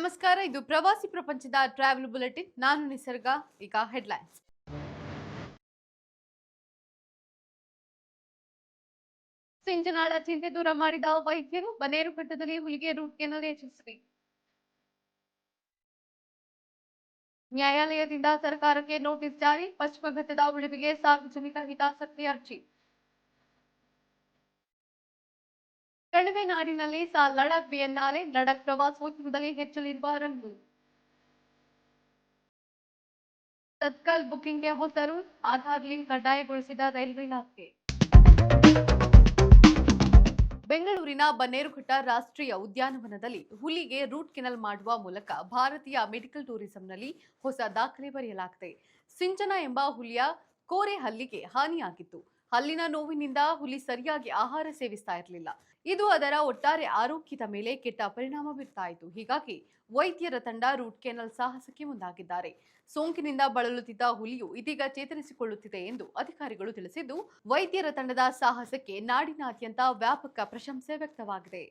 ನಮಸ್ಕಾರ, ಇದು ಪ್ರವಾಸಿ ಪ್ರಪಂಚದ ಟ್ರಾವೆಲ್ ಬುಲೆಟಿನ್. ನಾನು ನಿಸರ್ಗ. ಈಗ ಹೆಡ್ಲೈನ್ಸ್. ಸಿಂಚನಾಳ ಚಿಂತೆ ದೂರ ಮಾಡಿದ ವೈದ್ಯರು, ಬನ್ನೇರುಘಟ್ಟದಲ್ಲಿ ಹುಲಿಗೆ ರೂಟ್ ಕೆನಾಲ್ ಯಶಸ್ವಿ. ನ್ಯಾಯಾಲಯದಿಂದ ಸರ್ಕಾರಕ್ಕೆ ನೋಟಿಸ್ ಜಾರಿ, ಪಶ್ಚಿಮ ಘಟ್ಟದ ಉಳಿವಿಗೆ ಸಾರ್ವಜನಿಕ ಹಿತಾಸಕ್ತಿ ಅರ್ಜಿ. ಕಣಿವೆನಾಡಿನಲ್ಲಿ ಲಡಕ್ ಬಿಎನ್ಆರ್ಎ, ಲಡಕ್ ಪ್ರವಾಸೋದ್ಯಮದಲ್ಲಿ ಹೆಚ್ಚಲಿರುವ ರಂಗು. ತತ್ಕಾಲ್ ಬುಕಿಂಗ್ಗೆ ಹೊಸ ರೂಲ್, ಆಧಾರ್ ಲಿಂಕ್ ಕಡ್ಡಾಯಗೊಳಿಸಿದ ರೈಲ್ವೆ ಇಲಾಖೆ. ಬೆಂಗಳೂರಿನ ಬನ್ನೇರುಘಟ್ಟ ರಾಷ್ಟ್ರೀಯ ಉದ್ಯಾನವನದಲ್ಲಿ ಹುಲಿಗೆ ರೂಟ್ ಕೆನಾಲ್ ಮಾಡುವ ಮೂಲಕ ಭಾರತೀಯ ಮೆಡಿಕಲ್ ಟೂರಿಸಂನಲ್ಲಿ ಹೊಸ ದಾಖಲೆ ಬರೆಯಲಾಗಿದೆ. ಸಿಂಚನ ಎಂಬ ಹುಲಿಯ ಕೋರೆ ಹಲ್ಲಿಗೆ ಹಾನಿಯಾಗಿತ್ತು. ಹಲ್ಲಿನ ನೋವಿನಿಂದ ಹುಲಿ ಸರಿಯಾಗಿ ಆಹಾರ ಸೇವಿಸ್ತಾ ಇರಲಿಲ್ಲ. ಇದು ಅದರ ಒಟ್ಟಾರೆ ಆರೋಗ್ಯದ ಮೇಲೆ ಕೆಟ್ಟ ಪರಿಣಾಮ ಬೀರ್ತಾ ಇತ್ತು. ಹೀಗಾಗಿ ವೈದ್ಯರ ತಂಡ ರೂಟ್ ಕೆನಾಲ್ ಸಾಹಸಕ್ಕೆ ಮುಂದಾಗಿದ್ದಾರೆ. ಸೋಂಕಿನಿಂದ ಬಳಲುತ್ತಿದ್ದ ಹುಲಿಯು ಇದೀಗ ಚೇತರಿಸಿಕೊಳ್ಳುತ್ತಿದೆ ಎಂದು ಅಧಿಕಾರಿಗಳು ತಿಳಿಸಿದ್ದು, ವೈದ್ಯರ ತಂಡದ ಸಾಹಸಕ್ಕೆ ನಾಡಿನಾದ್ಯಂತ ವ್ಯಾಪಕ ಪ್ರಶಂಸೆ ವ್ಯಕ್ತವಾಗಿದೆ.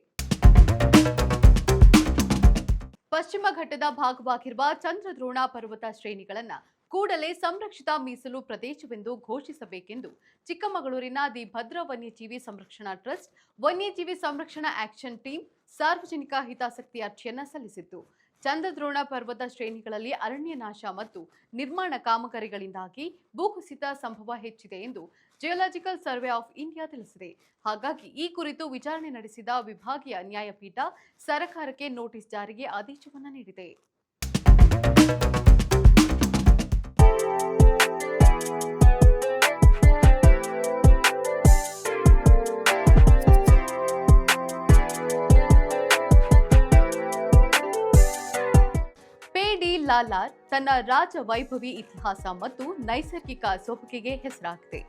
ಪಶ್ಚಿಮ ಘಟ್ಟದ ಭಾಗವಾಗಿರುವ ಚಂದ್ರದ್ರೋಣ ಪರ್ವತ ಶ್ರೇಣಿಗಳನ್ನ ಕೂಡಲೇ ಸಂರಕ್ಷಿತ ಮೀಸಲು ಪ್ರದೇಶವೆಂದು ಘೋಷಿಸಬೇಕೆಂದು ಚಿಕ್ಕಮಗಳೂರಿನ ದಿ ಭದ್ರಾ ವನ್ಯಜೀವಿ ಸಂರಕ್ಷಣಾ ಟ್ರಸ್ಟ್ ವನ್ಯಜೀವಿ ಸಂರಕ್ಷಣಾ ಆಕ್ಷನ್ ಟೀಮ್ ಸಾರ್ವಜನಿಕ ಹಿತಾಸಕ್ತಿ ಅರ್ಜಿಯನ್ನ ಸಲ್ಲಿಸಿತ್ತು. ಚಂದ್ರದ್ರೋಣ ಪರ್ವತ ಶ್ರೇಣಿಗಳಲ್ಲಿ ಅರಣ್ಯ ನಾಶ ಮತ್ತು ನಿರ್ಮಾಣ ಕಾಮಗಾರಿಗಳಿಂದಾಗಿ ಭೂಕುಸಿತ ಸಂಭವ ಹೆಚ್ಚಿದೆ ಎಂದು ಜಿಯೋಲಾಜಿಕಲ್ ಸರ್ವೆ ಆಫ್ ಇಂಡಿಯಾ ತಿಳಿಸಿದೆ. ಹಾಗಾಗಿ ಈ ಕುರಿತು ವಿಚಾರಣೆ ನಡೆಸಿದ ವಿಭಾಗೀಯ ನ್ಯಾಯಪೀಠ ಸರ್ಕಾರಕ್ಕೆ ನೋಟಿಸ್ ಜಾರಿಗೆ ಆದೇಶವನ್ನ ನೀಡಿದೆ. ಲಾಲಾರ್ ತನ್ನ ರಾಜ ವೈಭವಿ ಇತಿಹಾಸ ಮತ್ತು ನೈಸರ್ಗಿಕ ಸೊಬಗಿಗೆ ಹೆಸರಾಗಿದೆ.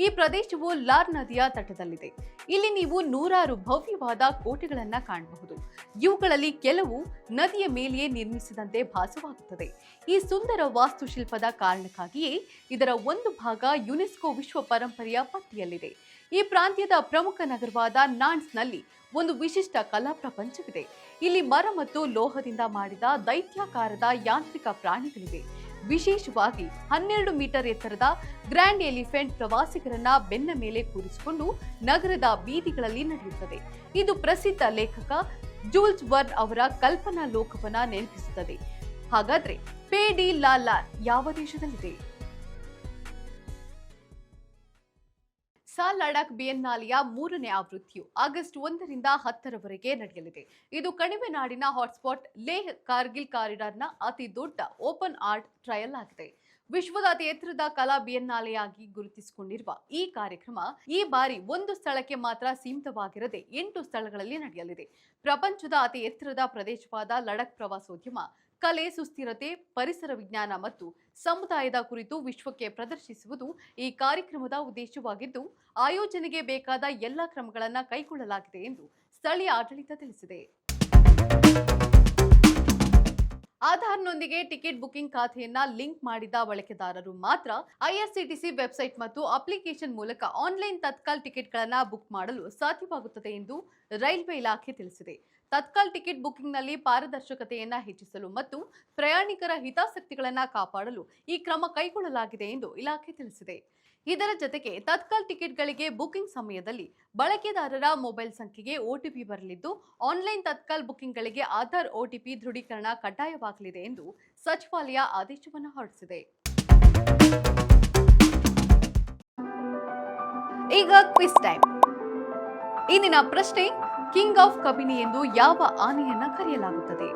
ಈ ಪ್ರದೇಶವು ಲಾರ್ ನದಿಯ ತಟದಲ್ಲಿದೆ. ಇಲ್ಲಿ ನೀವು ನೂರಾರು ಭವ್ಯವಾದ ಕೋಟೆಗಳನ್ನ ಕಾಣಬಹುದು. ಇವುಗಳಲ್ಲಿ ಕೆಲವು ನದಿಯ ಮೇಲೆಯೇ ನಿರ್ಮಿಸಿದಂತೆ ಭಾಸವಾಗುತ್ತದೆ. ಈ ಸುಂದರ ವಾಸ್ತುಶಿಲ್ಪದ ಕಾರಣಕ್ಕಾಗಿಯೇ ಇದರ ಒಂದು ಭಾಗ ಯುನೆಸ್ಕೋ ವಿಶ್ವ ಪರಂಪರೆಯ ಪಟ್ಟಿಯಲ್ಲಿದೆ. ಈ ಪ್ರಾಂತ್ಯದ ಪ್ರಮುಖ ನಗರವಾದ ನಾನ್ಸ್ನಲ್ಲಿ ಒಂದು ವಿಶಿಷ್ಟ ಕಲಾ ಪ್ರಪಂಚವಿದೆ. ಇಲ್ಲಿ ಮರ ಮತ್ತು ಲೋಹದಿಂದ ಮಾಡಿದ ದೈತ್ಯಾಕಾರದ ಯಾಂತ್ರಿಕ ಪ್ರಾಣಿಗಳಿವೆ. ವಿಶೇಷವಾಗಿ 12 ಮೀಟರ್ ಎತ್ತರದ ಗ್ರ್ಯಾಂಡ್ ಎಲಿಫೆಂಟ್ ಪ್ರವಾಸಿಗರನ್ನ ಬೆನ್ನ ಮೇಲೆ ಕೂರಿಸಿಕೊಂಡು ನಗರದ ಬೀದಿಗಳಲ್ಲಿ ನಡೆಯುತ್ತದೆ. ಇದು ಪ್ರಸಿದ್ಧ ಲೇಖಕ ಜೂಲ್ಸ್ ವರ್ನ್ ಅವರ ಕಲ್ಪನಾ ಲೋಕವನ್ನ ನೆನಪಿಸುತ್ತದೆ. ಹಾಗಾದ್ರೆ ಪೇ ಡಿ ಲಾಲಾರ್ ಯಾವ ದೇಶದಲ್ಲಿದೆ? ಲಡಾಖ್ ಬಿಎನ್ನಾಲೆಯ 3ನೇ ಆವೃತ್ತಿಯು ಆಗಸ್ಟ್ 1ರಿಂದ 10ರವರೆಗೆ ನಡೆಯಲಿದೆ. ಇದು ಕಣಿವೆನಾಡಿನ ಹಾಟ್ಸ್ಪಾಟ್ ಲೇಹ್ ಕಾರ್ಗಿಲ್ ಕಾರಿಡಾರ್ನ ಅತಿ ದೊಡ್ಡ ಓಪನ್ ಆರ್ಟ್ ಟ್ರಯಲ್ ಆಗಿದೆ. ವಿಶ್ವದ ಅತಿ ಎತ್ತರದ ಕಲಾ ಬಿಎನ್ನಾಲೆಯಾಗಿ ಗುರುತಿಸಿಕೊಂಡಿರುವ ಈ ಕಾರ್ಯಕ್ರಮ ಈ ಬಾರಿ ಒಂದು ಸ್ಥಳಕ್ಕೆ ಮಾತ್ರ ಸೀಮಿತವಾಗಿರದೆ 8 ಸ್ಥಳಗಳಲ್ಲಿ ನಡೆಯಲಿದೆ. ಪ್ರಪಂಚದ ಅತಿ ಎತ್ತರದ ಪ್ರದೇಶವಾದ ಲಡಾಖ್ ಪ್ರವಾಸೋದ್ಯಮ, ಕಲೆ, ಸುಸ್ಥಿರತೆ, ಪರಿಸರ ವಿಜ್ಞಾನ ಮತ್ತು ಸಮುದಾಯದ ಕುರಿತು ವಿಶ್ವಕ್ಕೆ ಪ್ರದರ್ಶಿಸುವುದು ಈ ಕಾರ್ಯಕ್ರಮದ ಉದ್ದೇಶವಾಗಿದ್ದು, ಆಯೋಜನೆಗೆ ಬೇಕಾದ ಎಲ್ಲ ಕ್ರಮಗಳನ್ನು ಕೈಗೊಳ್ಳಲಾಗಿದೆ ಎಂದು ಸ್ಥಳೀಯ ಆಡಳಿತ ತಿಳಿಸಿದೆ. ಆಧಾರ್ನೊಂದಿಗೆ ಟಿಕೆಟ್ ಬುಕಿಂಗ್ ಖಾತೆಯನ್ನ ಲಿಂಕ್ ಮಾಡಿದ ಬಳಕೆದಾರರು ಮಾತ್ರ ಐಆರ್ಸಿಟಿಸಿ ವೆಬ್ಸೈಟ್ ಮತ್ತು ಅಪ್ಲಿಕೇಶನ್ ಮೂಲಕ ಆನ್ಲೈನ್ ತತ್ಕಾಲ್ ಟಿಕೆಟ್ಗಳನ್ನು ಬುಕ್ ಮಾಡಲು ಸಾಧ್ಯವಾಗುತ್ತದೆ ಎಂದು ರೈಲ್ವೆ ಇಲಾಖೆ ತಿಳಿಸಿದೆ. ತತ್ಕಾಲ್ ಟಿಕೆಟ್ ಬುಕಿಂಗ್ನಲ್ಲಿ ಪಾರದರ್ಶಕತೆಯನ್ನ ಹೆಚ್ಚಿಸಲು ಮತ್ತು ಪ್ರಯಾಣಿಕರ ಹಿತಾಸಕ್ತಿಗಳನ್ನು ಕಾಪಾಡಲು ಈ ಕ್ರಮ ಕೈಗೊಳ್ಳಲಾಗಿದೆ ಎಂದು ಇಲಾಖೆ ತಿಳಿಸಿದೆ. ಇದರ ಜೊತೆಗೆ ತತ್ಕಾಲ್ ಟಿಕೆಟ್ಗಳಿಗೆ ಬುಕಿಂಗ್ ಸಮಯದಲ್ಲಿ ಬಳಕೆದಾರರ ಮೊಬೈಲ್ ಸಂಖ್ಯೆಗೆ ಒಟಿಪಿ ಬರಲಿದ್ದು, ಆನ್ಲೈನ್ ತತ್ಕಾಲ್ ಬುಕಿಂಗ್ಗಳಿಗೆ ಆಧಾರ್ ಒಟಿಪಿ ದೃಢೀಕರಣ ಕಡ್ಡಾಯವಾಗಲಿದೆ ಎಂದು ಸಚಿವಾಲಯ ಆದೇಶವನ್ನು ಹೊರಡಿಸಿದೆ. ಈಗ ಕ್ವಿಜ್ ಟೈಮ್. ಇಂದಿನ ಪ್ರಶ್ನೆ, ಕಿಂಗ್ ಆಫ್ ಕಬಿನಿ ಎಂದು ಯಾವ ಆನೆಯನ್ನ ಕರೆಯಲಾಗುತ್ತದೆ?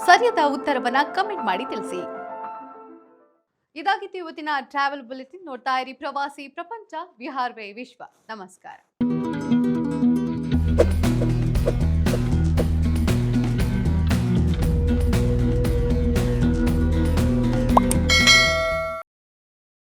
ಸರಿಯಾದ ಉತ್ತರವನ್ನ ಕಮೆಂಟ್ ಮಾಡಿ ತಿಳಿಸಿ. ಇದಾಗಿತ್ತು ಇವತ್ತಿನ ಟ್ರಾವೆಲ್ ಬುಲೆಟಿನ್. ನೋಡ್ತಾ ಇರಿ ಪ್ರವಾಸಿ ಪ್ರಪಂಚ, ವಿಹಾರವೇ ವಿಶ್ವ. ನಮಸ್ಕಾರ.